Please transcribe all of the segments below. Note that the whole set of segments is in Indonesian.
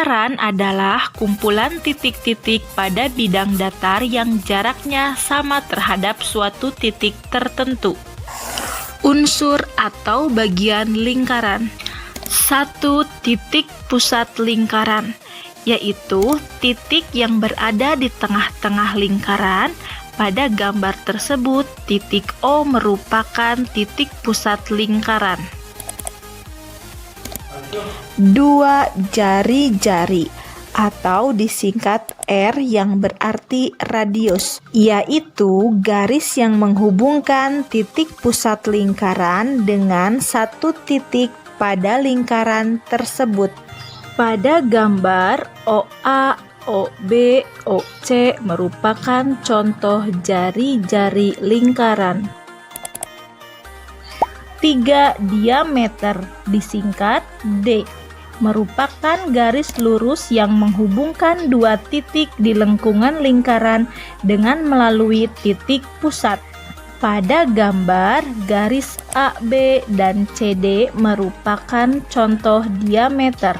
Lingkaran adalah kumpulan titik-titik pada bidang datar yang jaraknya sama terhadap suatu titik tertentu. Unsur atau bagian lingkaran. 1. Titik pusat lingkaran, yaitu titik yang berada di tengah-tengah lingkaran. Pada gambar tersebut, titik O merupakan titik pusat lingkaran. 2. Jari-jari atau disingkat R yang berarti radius, yaitu garis yang menghubungkan titik pusat lingkaran dengan satu titik pada lingkaran tersebut. Pada gambar OA, OB, OC merupakan contoh jari-jari lingkaran. 3. Diameter disingkat D merupakan garis lurus yang menghubungkan dua titik di lengkungan lingkaran dengan melalui titik pusat. Pada gambar, garis AB dan CD merupakan contoh diameter.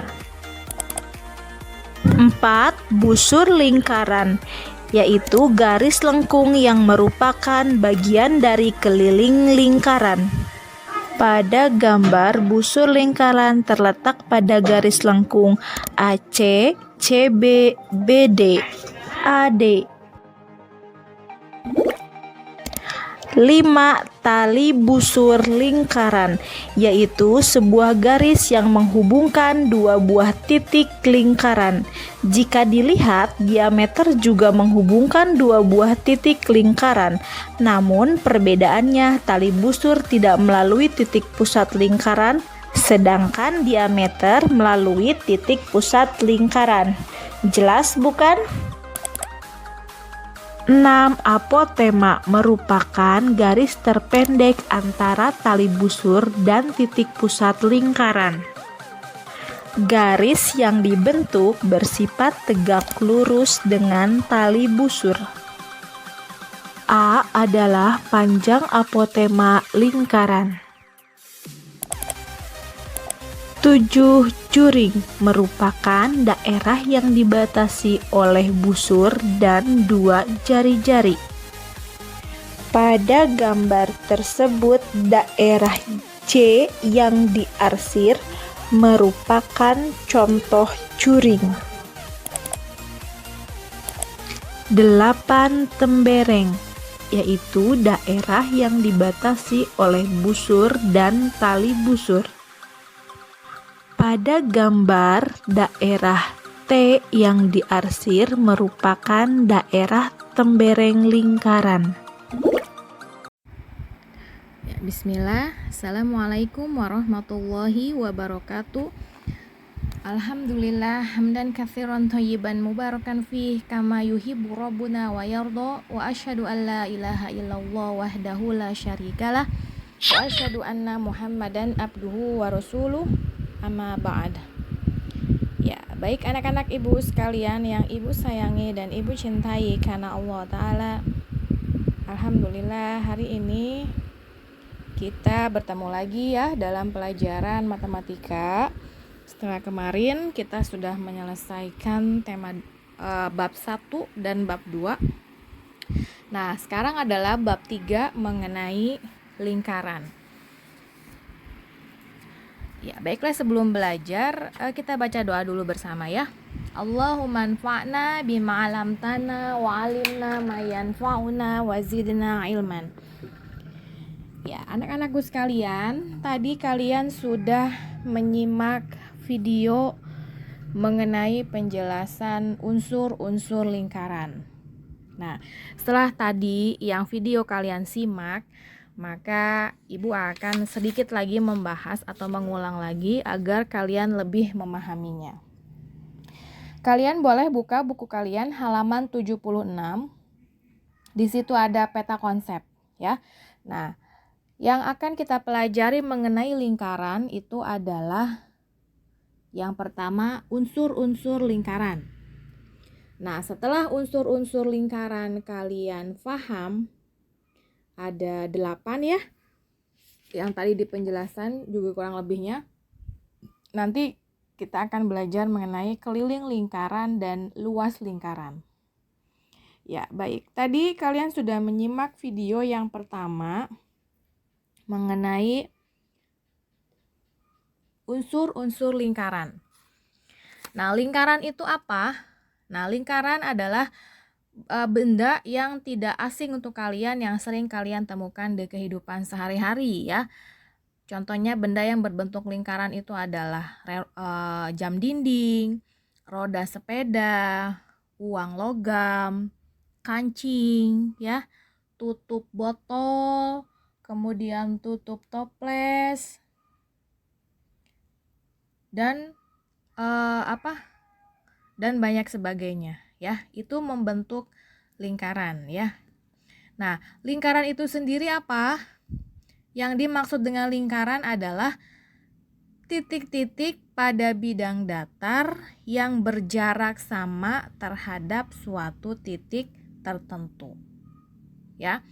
4. Busur lingkaran, yaitu garis lengkung yang merupakan bagian dari keliling lingkaran. Pada gambar, busur lingkaran terletak pada garis lengkung AC, CB, BD, AD. 5. Tali busur lingkaran, yaitu sebuah garis yang menghubungkan dua buah titik lingkaran. Jika dilihat, diameter juga menghubungkan dua buah titik lingkaran. Namun, perbedaannya tali busur tidak melalui titik pusat lingkaran, sedangkan diameter melalui titik pusat lingkaran. Jelas bukan? 6. Apotema merupakan garis terpendek antara tali busur dan titik pusat lingkaran. Garis yang dibentuk bersifat tegak lurus dengan tali busur. A adalah panjang apotema lingkaran. 7. Juring merupakan daerah yang dibatasi oleh busur dan dua jari-jari. Pada gambar tersebut, daerah C yang diarsir merupakan contoh juring. 8. Tembereng, yaitu daerah yang dibatasi oleh busur dan tali busur. Pada gambar, daerah T yang diarsir merupakan daerah tembereng lingkaran. Ya, bismillah. Assalamualaikum warahmatullahi wabarakatuh. Alhamdulillah hamdan katsiran thayyiban mubarakan fih kama yuhibbu rabbuna wa yarda, wa asyhadu an la ilaha illallah wahdahu la syarikalah, wa asyhadu anna Muhammadan abduhu wa rasuluh. Amma ba'd. Ya, baik anak-anak ibu sekalian yang ibu sayangi dan ibu cintai karena Allah Ta'ala. Alhamdulillah hari ini kita bertemu lagi ya dalam pelajaran matematika. Setelah kemarin kita sudah menyelesaikan tema bab 1 dan bab 2. Nah, sekarang adalah bab 3 mengenai lingkaran. Ya, baiklah sebelum belajar kita baca doa dulu bersama ya. Allahumma anfa'na bima 'allamtana wa 'allimna ma yanfa'una wa zidna ilman. Ya, anak-anakku sekalian, tadi kalian sudah menyimak video mengenai penjelasan unsur-unsur lingkaran. Nah, setelah tadi yang video kalian simak, maka ibu akan sedikit lagi membahas atau mengulang lagi agar kalian lebih memahaminya. Kalian boleh buka buku kalian halaman 76. Di situ ada peta konsep ya. Nah, yang akan kita pelajari mengenai lingkaran itu adalah yang pertama unsur-unsur lingkaran. Nah, setelah unsur-unsur lingkaran kalian paham, ada 8 ya, yang tadi di penjelasan juga kurang lebihnya. Nanti kita akan belajar mengenai keliling lingkaran dan luas lingkaran. Ya, baik. Tadi kalian sudah menyimak video yang pertama mengenai unsur-unsur lingkaran. Nah, lingkaran itu apa? Nah, lingkaran adalah benda yang tidak asing untuk kalian, yang sering kalian temukan di kehidupan sehari-hari ya. Contohnya benda yang berbentuk lingkaran itu adalah jam dinding, roda sepeda, uang logam, kancing ya, tutup botol, kemudian tutup toples, dan dan banyak sebagainya ya. Itu membentuk lingkaran ya. Nah, lingkaran itu sendiri apa? Yang dimaksud dengan lingkaran adalah titik-titik pada bidang datar yang berjarak sama terhadap suatu titik tertentu. Ya.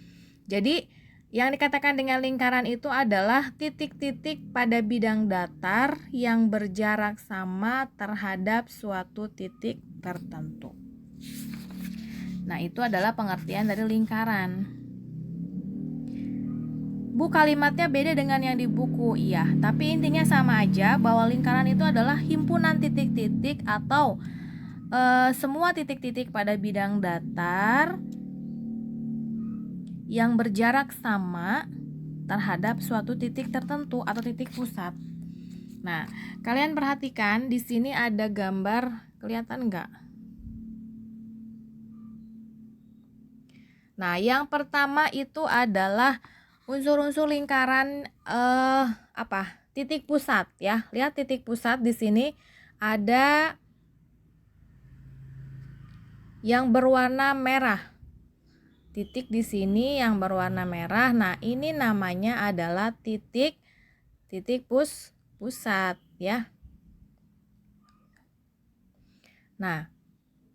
Jadi yang dikatakan dengan lingkaran itu adalah titik-titik pada bidang datar yang berjarak sama terhadap suatu titik tertentu. Nah, itu adalah pengertian dari lingkaran. Bu, kalimatnya beda dengan yang di buku, iya. Tapi intinya sama aja, bahwa lingkaran itu adalah himpunan titik-titik atau semua titik-titik pada bidang datar yang berjarak sama terhadap suatu titik tertentu atau titik pusat. Nah, kalian perhatikan di sini ada gambar, kelihatan nggak? Nah, yang pertama itu adalah unsur-unsur lingkaran titik pusat ya. Lihat titik pusat di sini ada yang berwarna merah. Titik di sini yang berwarna merah. Nah, ini namanya adalah titik pusat ya. Nah,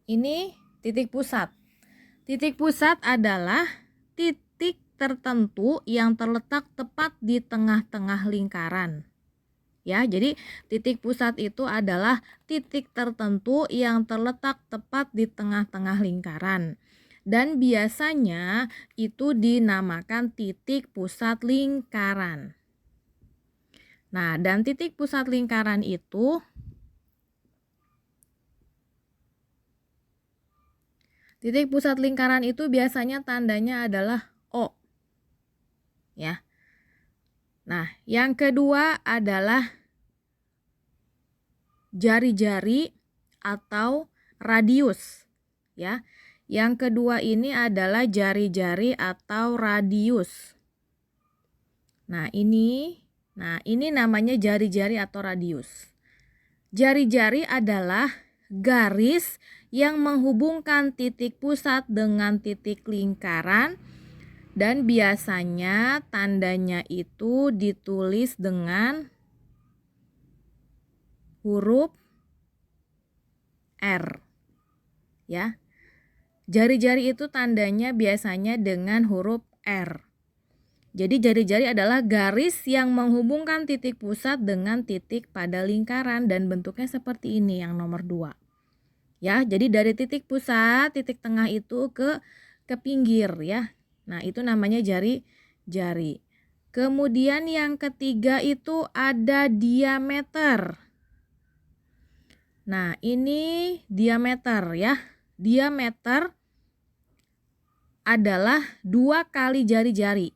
ini titik pusat. Titik pusat adalah titik tertentu yang terletak tepat di tengah-tengah lingkaran. Ya, jadi titik pusat itu adalah titik tertentu yang terletak tepat di tengah-tengah lingkaran. Dan biasanya itu dinamakan titik pusat lingkaran. Nah, dan titik pusat lingkaran itu biasanya tandanya adalah O. Ya. Nah, yang kedua adalah jari-jari atau radius. Ya. Yang kedua ini adalah jari-jari atau radius. Nah, ini namanya jari-jari atau radius. Jari-jari adalah garis yang menghubungkan titik pusat dengan titik lingkaran, dan biasanya tandanya itu ditulis dengan huruf R. Ya. Jari-jari itu tandanya biasanya dengan huruf R. Jadi jari-jari adalah garis yang menghubungkan titik pusat dengan titik pada lingkaran, dan bentuknya seperti ini yang nomor 2. Ya, jadi dari titik pusat, titik tengah itu ke pinggir ya. Nah, itu namanya jari-jari. Kemudian yang ketiga itu ada diameter. Nah, ini diameter ya. Diameter adalah 2 kali jari-jari.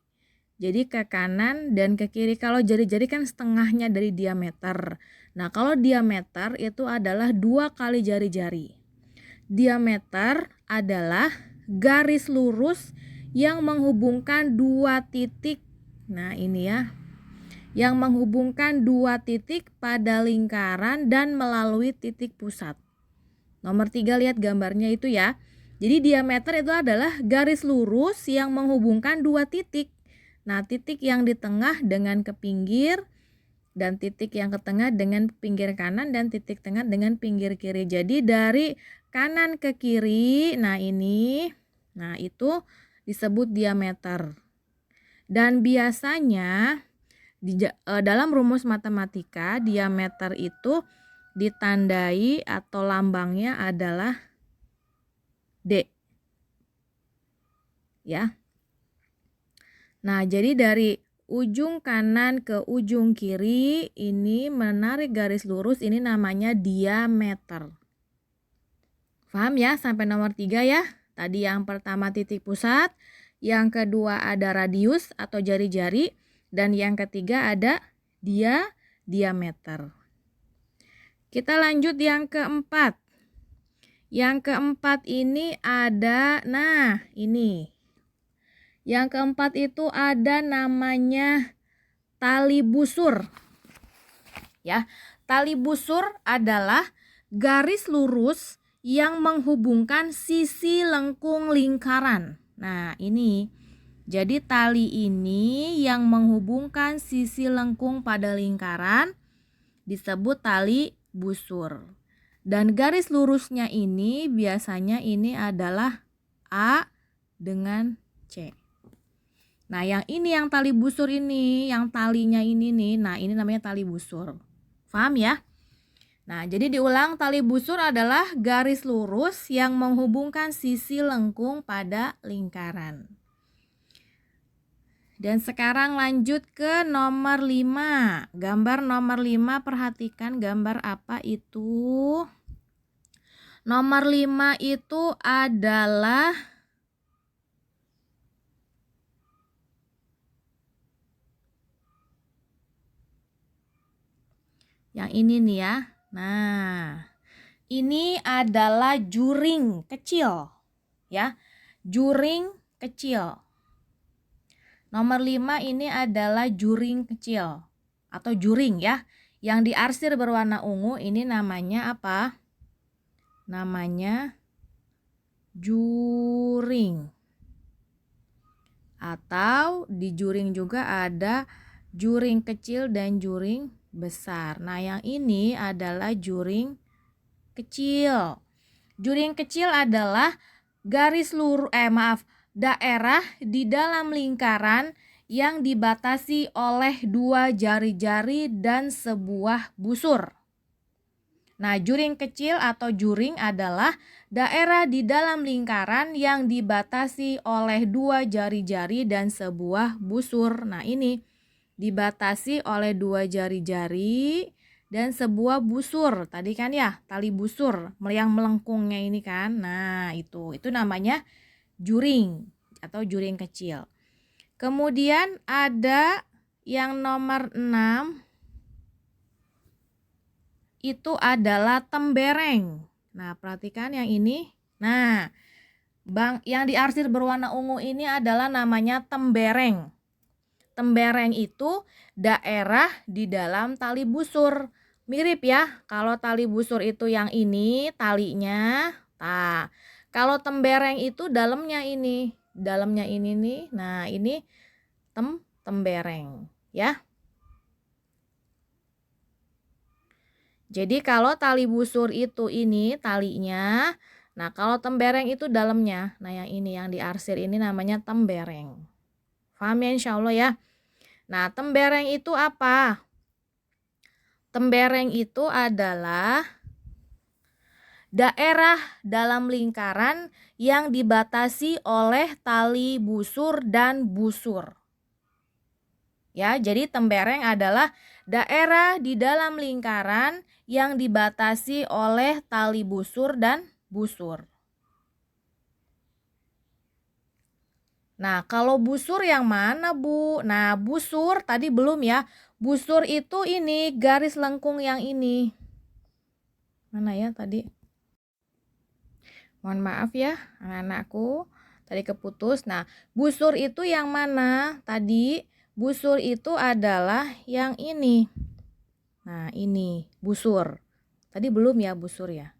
Jadi ke kanan dan ke kiri. Kalau jari-jari kan setengahnya dari diameter. Nah, kalau diameter itu adalah 2 kali jari-jari. Diameter adalah garis lurus yang menghubungkan 2 titik. Nah, ini ya. Yang menghubungkan 2 titik pada lingkaran dan melalui titik pusat. Nomor 3 lihat gambarnya itu ya. Jadi diameter itu adalah garis lurus yang menghubungkan 2 titik. Nah, titik yang di tengah dengan ke pinggir, dan titik yang ke tengah dengan pinggir kanan, dan titik tengah dengan pinggir kiri. Jadi dari kanan ke kiri, nah ini, nah itu disebut diameter. Dan biasanya dalam rumus matematika diameter itu ditandai atau lambangnya adalah D. Ya. Nah, jadi dari ujung kanan ke ujung kiri ini menarik garis lurus, ini namanya diameter. Paham ya sampai nomor 3 ya? Tadi yang pertama titik pusat, yang kedua ada radius atau jari-jari, dan yang ketiga ada diameter. Kita lanjut yang keempat. Yang keempat ini ada, nah ini. Yang keempat itu ada namanya tali busur. Ya, tali busur adalah garis lurus yang menghubungkan sisi lengkung lingkaran. Nah, ini. Jadi tali ini yang menghubungkan sisi lengkung pada lingkaran disebut tali busur. Dan garis lurusnya ini biasanya ini adalah A dengan C. Nah, yang ini yang tali busur ini, yang talinya ini nih, nah ini namanya tali busur. Paham ya? Nah, jadi diulang, tali busur adalah garis lurus yang menghubungkan sisi lengkung pada lingkaran. Dan sekarang lanjut ke nomor 5. Gambar nomor 5, perhatikan gambar apa itu? Nomor 5 itu adalah yang ini nih ya. Nah, ini adalah juring kecil ya. Juring kecil. Nomor 5 ini adalah juring kecil atau juring ya. Yang diarsir berwarna ungu ini namanya apa? Namanya juring. Atau di juring juga ada juring kecil dan juring besar. Nah, yang ini adalah juring kecil. Juring kecil adalah garis lurus daerah di dalam lingkaran yang dibatasi oleh dua jari-jari dan sebuah busur. Nah, juring kecil atau juring adalah daerah di dalam lingkaran yang dibatasi oleh dua jari-jari dan sebuah busur. Nah, ini dibatasi oleh dua jari-jari dan sebuah busur. Tadi kan ya, tali busur yang melengkungnya ini kan. Nah, itu namanya juring atau juring kecil. Kemudian ada yang nomor 6 itu adalah tembereng. Nah, perhatikan yang ini. Nah, yang diarsir berwarna ungu ini adalah namanya tembereng. Tembereng itu daerah di dalam tali busur. Mirip ya, kalau tali busur itu yang ini talinya. Nah, kalau tembereng itu dalamnya ini nih. Nah, ini tembereng ya. Jadi kalau tali busur itu ini talinya, nah kalau tembereng itu dalamnya. Nah, yang ini yang diarsir ini namanya tembereng. Paham ya insyaallah ya. Nah, tembereng itu apa? Tembereng itu adalah daerah dalam lingkaran yang dibatasi oleh tali busur dan busur. Ya, jadi tembereng adalah daerah di dalam lingkaran yang dibatasi oleh tali busur dan busur. Nah, kalau busur yang mana, Bu? Nah, busur tadi belum ya. Busur itu ini garis lengkung yang ini. Mana ya tadi? Mohon maaf ya, anak-anakku. Tadi keputus. Nah, busur itu yang mana? Tadi busur itu adalah yang ini. Nah, ini busur. Tadi belum ya busur ya?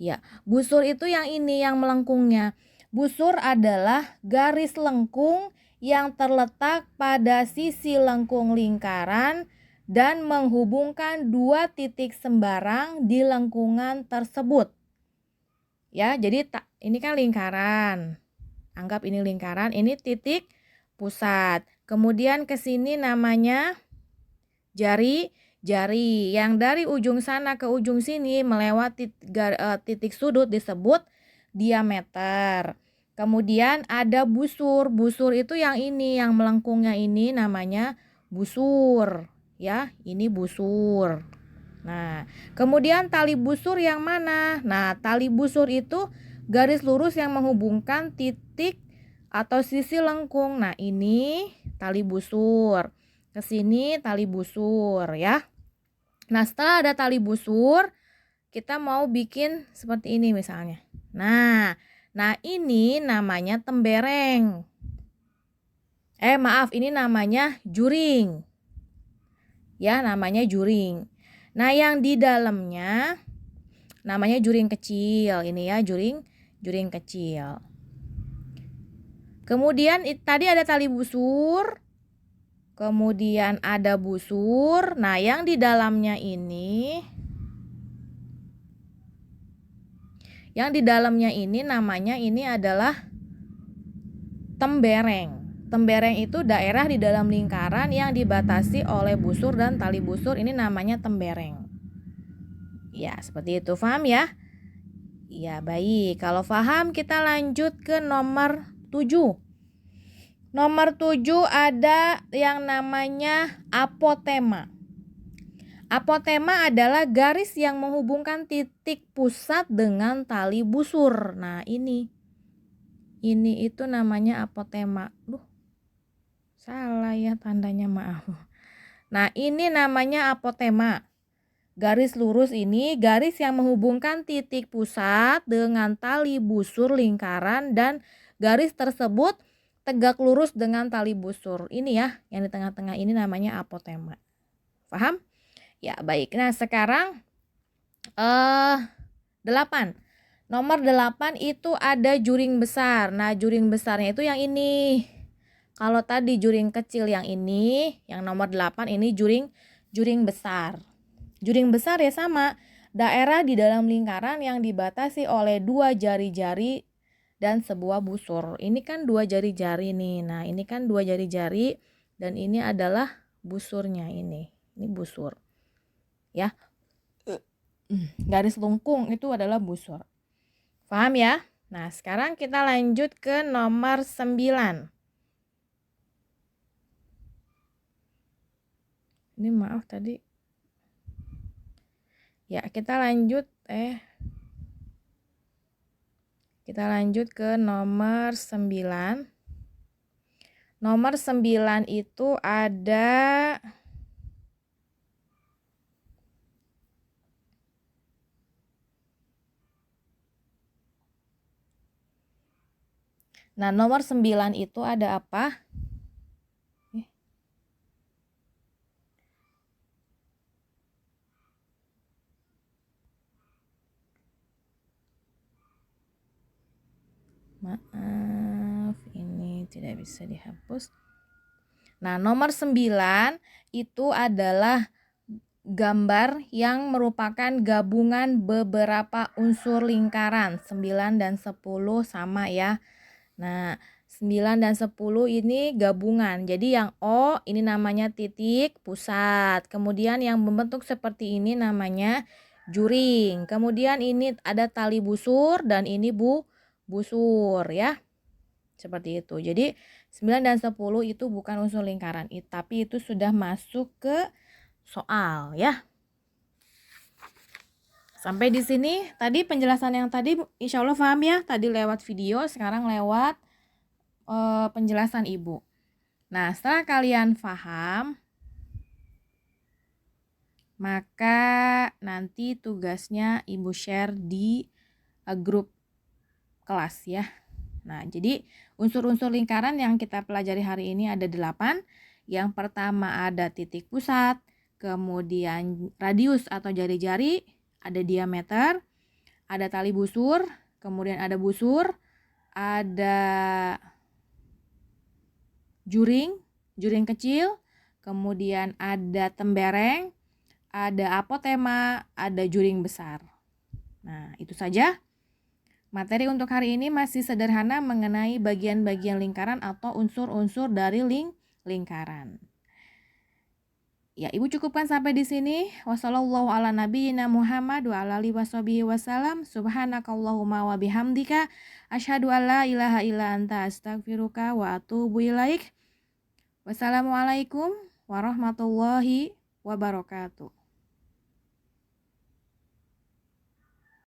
Ya, busur itu yang ini yang melengkungnya. Busur adalah garis lengkung yang terletak pada sisi lengkung lingkaran dan menghubungkan dua titik sembarang di lengkungan tersebut. Ya, jadi ini kan lingkaran. Anggap ini lingkaran, ini titik pusat. Kemudian ke sini namanya jari, jari. Yang dari ujung sana ke ujung sini melewati titik sudut disebut diameter. Kemudian ada busur. Busur itu yang ini, yang melengkungnya ini namanya busur. Ya, ini busur. Nah, kemudian tali busur yang mana? Nah, tali busur itu garis lurus yang menghubungkan titik atau sisi lengkung. Nah, ini tali busur. Ke sini tali busur ya. Nah, setelah ada tali busur, kita mau bikin seperti ini misalnya. Nah ini namanya tembereng. Maaf, ini namanya juring. Ya, namanya juring. Nah, yang di dalamnya namanya juring kecil. Ini ya, juring kecil. Kemudian tadi ada tali busur. Kemudian ada busur. Nah, yang di dalamnya ini namanya ini adalah tembereng. Tembereng itu daerah di dalam lingkaran yang dibatasi oleh busur dan tali busur. Ini namanya tembereng. Ya, seperti itu. Paham ya? Ya, baik. Kalau paham, kita lanjut ke nomor 7. Nomor 7 ada yang namanya apotema. Apotema adalah garis yang menghubungkan titik pusat dengan tali busur. Nah, ini itu namanya apotema. Salah ya tandanya, maaf. Nah, ini namanya apotema. Garis lurus ini garis yang menghubungkan titik pusat dengan tali busur lingkaran, dan garis tersebut tegak lurus dengan tali busur. Ini ya, yang di tengah-tengah ini namanya apotema. Paham? Ya, baik. Nah, sekarang 8. Nomor 8 itu ada juring besar. Nah, juring besarnya itu yang ini. Kalau tadi juring kecil yang ini, yang nomor 8 ini juring besar. Juring besar ya sama, daerah di dalam lingkaran yang dibatasi oleh 2 jari-jari dan sebuah busur. Ini kan 2 jari-jari nih. Nah, ini kan 2 jari-jari dan ini adalah busurnya ini. Ini busur. Ya. Garis lengkung itu adalah busur. Paham ya? Nah, sekarang kita lanjut ke nomor 9. Ini maaf tadi. Ya, kita lanjut ke nomor 9. Nomor 9 itu ada nomor 9 itu ada apa? Maaf, ini tidak bisa dihapus. Nah, nomor 9 itu adalah gambar yang merupakan gabungan beberapa unsur lingkaran. 9 dan 10 sama ya. Nah, 9 dan 10 ini gabungan. Jadi yang O ini namanya titik pusat. Kemudian yang membentuk seperti ini namanya juring. Kemudian ini ada tali busur dan ini busur ya. Seperti itu. Jadi 9 dan 10 itu bukan unsur lingkaran, tapi itu sudah masuk ke soal ya. Sampai di sini tadi penjelasan yang tadi insya Allah paham ya. Tadi lewat video, sekarang lewat penjelasan Ibu. Nah, setelah kalian paham, maka nanti tugasnya Ibu share di grup kelas ya. Nah, jadi unsur-unsur lingkaran yang kita pelajari hari ini ada 8. Yang pertama ada titik pusat, kemudian radius atau jari-jari, ada diameter, ada tali busur, kemudian ada busur, ada juring kecil, kemudian ada tembereng, ada apotema, ada juring besar. Nah, itu saja. Materi untuk hari ini masih sederhana mengenai bagian-bagian lingkaran atau unsur-unsur dari lingkaran. Ya, Ibu cukupkan sampai di sini. Wassallallahu ala nabiyyina Muhammad wa ala alihi washabihi wasallam. Subhanakallahumma wa bihamdika asyhadu an la ilaha illa anta astaghfiruka wa atubu ilaik. Wassalamualaikum warahmatullahi wabarakatuh.